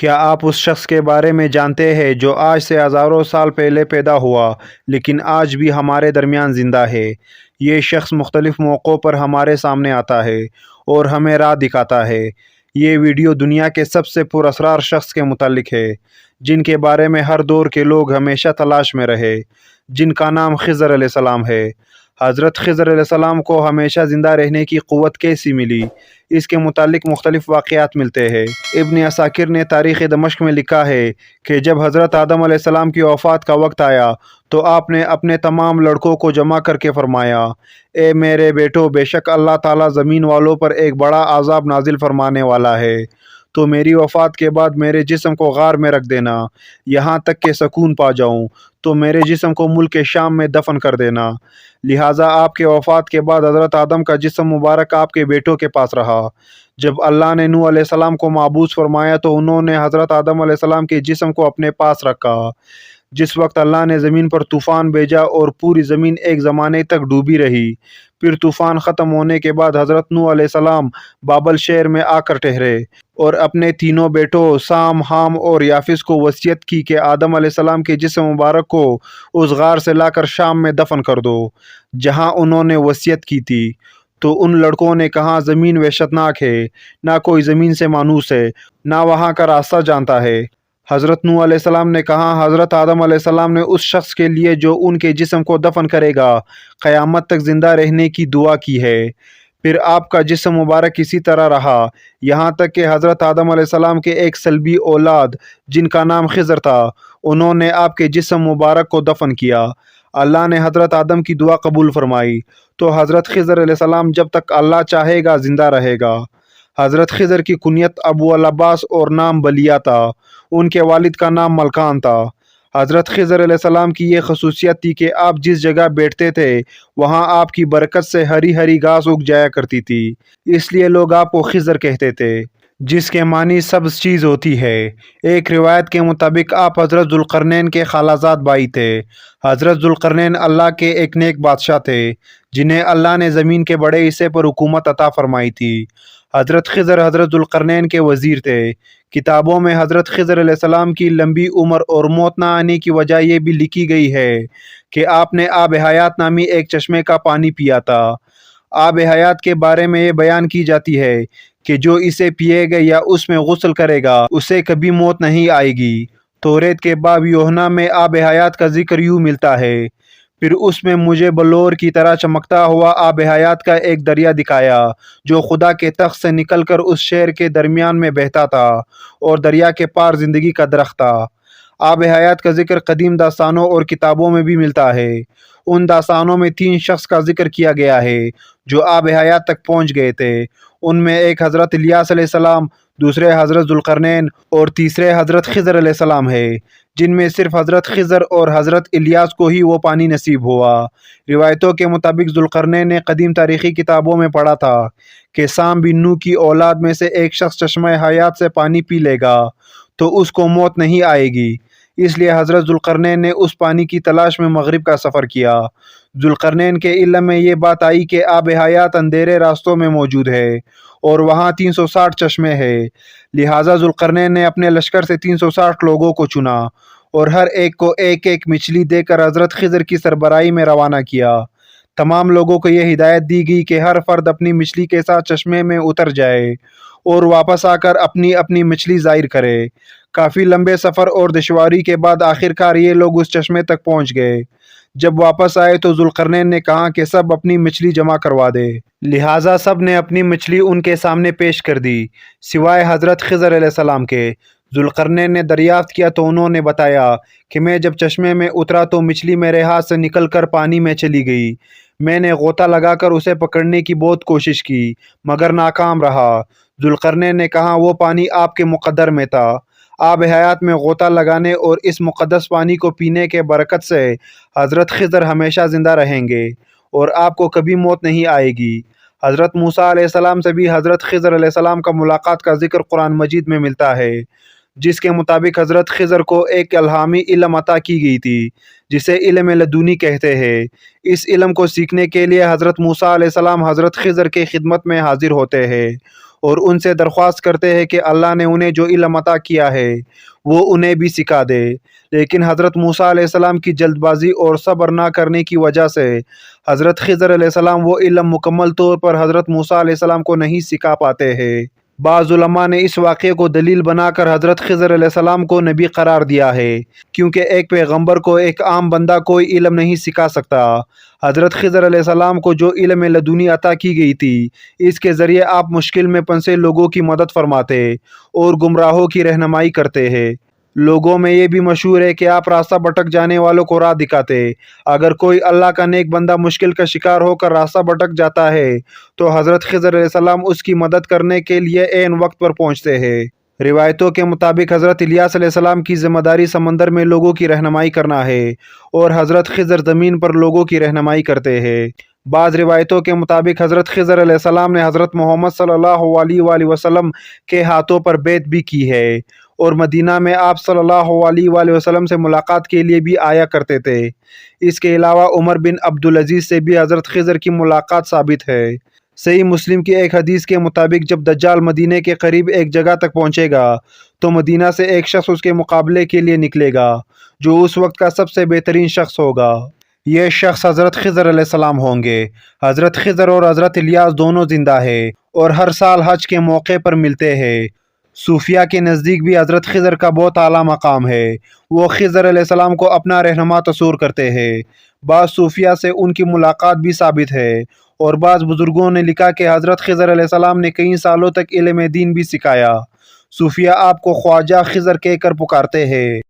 کیا آپ اس شخص کے بارے میں جانتے ہیں جو آج سے ہزاروں سال پہلے پیدا ہوا لیکن آج بھی ہمارے درمیان زندہ ہے؟ یہ شخص مختلف موقعوں پر ہمارے سامنے آتا ہے اور ہمیں راہ دکھاتا ہے۔ یہ ویڈیو دنیا کے سب سے پر اسرار شخص کے متعلق ہے، جن کے بارے میں ہر دور کے لوگ ہمیشہ تلاش میں رہے، جن کا نام خضر علیہ السلام ہے۔ حضرت خضر علیہ السلام کو ہمیشہ زندہ رہنے کی قوت کیسی ملی؟ اس کے متعلق مختلف واقعات ملتے ہیں۔ ابن عساکر نے تاریخ دمشق میں لکھا ہے کہ جب حضرت آدم علیہ السلام کی وفات کا وقت آیا تو آپ نے اپنے تمام لڑکوں کو جمع کر کے فرمایا، اے میرے بیٹو، بے شک اللہ تعالیٰ زمین والوں پر ایک بڑا عذاب نازل فرمانے والا ہے، تو میری وفات کے بعد میرے جسم کو غار میں رکھ دینا یہاں تک کہ سکون پا جاؤں، تو میرے جسم کو ملک شام میں دفن کر دینا۔ لہٰذا آپ کے وفات کے بعد حضرت آدم کا جسم مبارک آپ کے بیٹوں کے پاس رہا۔ جب اللہ نے نوح علیہ السلام کو مبعوث فرمایا تو انہوں نے حضرت آدم علیہ السلام کے جسم کو اپنے پاس رکھا۔ جس وقت اللہ نے زمین پر طوفان بھیجا اور پوری زمین ایک زمانے تک ڈوبی رہی، پھر طوفان ختم ہونے کے بعد حضرت نوح علیہ السلام بابل شہر میں آ کر ٹھہرے اور اپنے تینوں بیٹوں سام، حام اور یافس کو وصیت کی کہ آدم علیہ السلام کے جسم مبارک کو اس غار سے لا کر شام میں دفن کر دو جہاں انہوں نے وصیت کی تھی۔ تو ان لڑکوں نے کہا، زمین وحشتناک ہے، نہ کوئی زمین سے مانوس ہے، نہ وہاں کا راستہ جانتا ہے۔ حضرت نوح علیہ السلام نے کہا، حضرت آدم علیہ السلام نے اس شخص کے لیے جو ان کے جسم کو دفن کرے گا قیامت تک زندہ رہنے کی دعا کی ہے۔ پھر آپ کا جسم مبارک اسی طرح رہا یہاں تک کہ حضرت آدم علیہ السلام کے ایک صلبی اولاد جن کا نام خضر تھا، انہوں نے آپ کے جسم مبارک کو دفن کیا۔ اللہ نے حضرت آدم کی دعا قبول فرمائی تو حضرت خضر علیہ السلام جب تک اللہ چاہے گا زندہ رہے گا۔ حضرت خضر کی کنیت ابو العباس اور نام بلیا تھا، ان کے والد کا نام ملکان تھا۔ حضرت خضر علیہ السلام کی یہ خصوصیت تھی کہ آپ جس جگہ بیٹھتے تھے وہاں آپ کی برکت سے ہری ہری گھاس اگ جایا کرتی تھی، اس لیے لوگ آپ کو خضر کہتے تھے، جس کے معنی سبز چیز ہوتی ہے۔ ایک روایت کے مطابق آپ حضرت ذوالقرنین کے خالازاد بھائی تھے۔ حضرت ذوالقرنین اللہ کے ایک نیک بادشاہ تھے جنہیں اللہ نے زمین کے بڑے حصے پر حکومت عطا فرمائی تھی۔ حضرت خضر حضرت ذوالقرنین کے وزیر تھے۔ کتابوں میں حضرت خضر علیہ السلام کی لمبی عمر اور موت نہ آنے کی وجہ یہ بھی لکھی گئی ہے کہ آپ نے آب حیات نامی ایک چشمے کا پانی پیا تھا۔ آب حیات کے بارے میں یہ بیان کی جاتی ہے کہ جو اسے پیے گا یا اس میں غسل کرے گا اسے کبھی موت نہیں آئے گی۔ توریت کے باب یوحنا میں آب حیات کا ذکر یوں ملتا ہے، پھر اس میں مجھے بلور کی طرح چمکتا ہوا آب حیات کا ایک دریا دکھایا جو خدا کے تخت سے نکل کر اس شہر کے درمیان میں بہتا تھا، اور دریا کے پار زندگی کا درخت تھا۔ آب حیات کا ذکر قدیم داستانوں اور کتابوں میں بھی ملتا ہے۔ ان داستانوں میں 3 شخص کا ذکر کیا گیا ہے جو آب حیات تک پہنچ گئے تھے۔ ان میں ایک حضرت الیاس علیہ السلام، دوسرے حضرت ذوالقرنین اور تیسرے حضرت خضر علیہ السلام ہے، جن میں صرف حضرت خضر اور حضرت الیاس کو ہی وہ پانی نصیب ہوا۔ روایتوں کے مطابق ذوالقرنین نے قدیم تاریخی کتابوں میں پڑھا تھا کہ سام بن نوح کی اولاد میں سے ایک شخص چشمہ حیات سے پانی پی لے گا تو اس کو موت نہیں آئے گی، اس لیے حضرت ذوالقرنین نے اس پانی کی تلاش میں مغرب کا سفر کیا۔ ذوالقرنین کے علم میں یہ بات آئی کہ آب حیات اندھیرے راستوں میں موجود ہے اور وہاں 360 چشمے ہیں، لہٰذا ذوالقرنین نے اپنے لشکر سے 360 لوگوں کو چنا اور ہر ایک کو ایک ایک مچھلی دے کر حضرت خضر کی سربراہی میں روانہ کیا۔ تمام لوگوں کو یہ ہدایت دی گئی کہ ہر فرد اپنی مچھلی کے ساتھ چشمے میں اتر جائے اور واپس آ کر اپنی اپنی مچھلی ظاہر کرے۔ کافی لمبے سفر اور دشواری کے بعد آخرکار یہ لوگ اس چشمے تک پہنچ گئے۔ جب واپس آئے تو ذوالقرنین نے کہا کہ سب اپنی مچھلی جمع کروا دے، لہٰذا سب نے اپنی مچھلی ان کے سامنے پیش کر دی سوائے حضرت خضر علیہ السلام کے۔ ذوالقرنین نے دریافت کیا تو انہوں نے بتایا کہ میں جب چشمے میں اترا تو مچھلی میرے ہاتھ سے نکل کر پانی میں چلی گئی۔ میں نے غوطہ لگا کر اسے پکڑنے کی بہت کوشش کی مگر ناکام رہا۔ ذوالقرنین نے کہا، وہ پانی آپ کے مقدر میں تھا۔ آب حیات میں غوطہ لگانے اور اس مقدس پانی کو پینے کے برکت سے حضرت خضر ہمیشہ زندہ رہیں گے اور آپ کو کبھی موت نہیں آئے گی۔ حضرت موسیٰ علیہ السلام سے بھی حضرت خضر علیہ السلام کا ملاقات کا ذکر قرآن مجید میں ملتا ہے، جس کے مطابق حضرت خضر کو ایک الہامی علم عطا کی گئی تھی جسے علم لدنی کہتے ہیں۔ اس علم کو سیکھنے کے لیے حضرت موسیٰ علیہ السلام حضرت خضر کے خدمت میں حاضر ہوتے ہیں اور ان سے درخواست کرتے ہیں کہ اللہ نے انہیں جو علم عطا کیا ہے وہ انہیں بھی سکھا دے۔ لیکن حضرت موسیٰ علیہ السلام کی جلد بازی اور صبر نہ کرنے کی وجہ سے حضرت خضر علیہ السلام وہ علم مکمل طور پر حضرت موسیٰ علیہ السلام کو نہیں سکھا پاتے ہیں۔ بعض علماء نے اس واقعے کو دلیل بنا کر حضرت خضر علیہ السلام کو نبی قرار دیا ہے، کیونکہ ایک پیغمبر کو ایک عام بندہ کوئی علم نہیں سکھا سکتا۔ حضرت خضر علیہ السلام کو جو علم لدنی عطا کی گئی تھی، اس کے ذریعے آپ مشکل میں پھنسے لوگوں کی مدد فرماتے اور گمراہوں کی رہنمائی کرتے ہیں۔ لوگوں میں یہ بھی مشہور ہے کہ آپ راستہ بھٹک جانے والوں کو راہ دکھاتے۔ اگر کوئی اللہ کا نیک بندہ مشکل کا شکار ہو کر راستہ بھٹک جاتا ہے تو حضرت خضر علیہ السلام اس کی مدد کرنے کے لیے عین وقت پر پہنچتے ہیں۔ روایتوں کے مطابق حضرت الیاس علیہ السلام کی ذمہ داری سمندر میں لوگوں کی رہنمائی کرنا ہے اور حضرت خضر زمین پر لوگوں کی رہنمائی کرتے ہیں۔ بعض روایتوں کے مطابق حضرت خضر علیہ السلام نے حضرت محمد صلی اللہ علیہ وآلہ وسلم کے ہاتھوں پر بیعت بھی کی ہے اور مدینہ میں آپ صلی اللہ علیہ وآلہ وسلم سے ملاقات کے لیے بھی آیا کرتے تھے۔ اس کے علاوہ عمر بن عبدالعزیز سے بھی حضرت خضر کی ملاقات ثابت ہے۔ صحیح مسلم کی ایک حدیث کے مطابق جب دجال مدینہ کے قریب ایک جگہ تک پہنچے گا تو مدینہ سے ایک شخص اس کے مقابلے کے لیے نکلے گا جو اس وقت کا سب سے بہترین شخص ہوگا۔ یہ شخص حضرت خضر علیہ السلام ہوں گے۔ حضرت خضر اور حضرت الیاس دونوں زندہ ہیں اور ہر سال حج کے موقع پر ملتے ہیں۔ صوفیہ کے نزدیک بھی حضرت خضر کا بہت اعلیٰ مقام ہے۔ وہ خضر علیہ السلام کو اپنا رہنما تصور کرتے ہیں۔ بعض صوفیہ سے ان کی ملاقات بھی ثابت ہے اور بعض بزرگوں نے لکھا کہ حضرت خضر علیہ السلام نے کئی سالوں تک علم دین بھی سکھایا۔ صوفیہ آپ کو خواجہ خضر کہہ کر پکارتے ہیں۔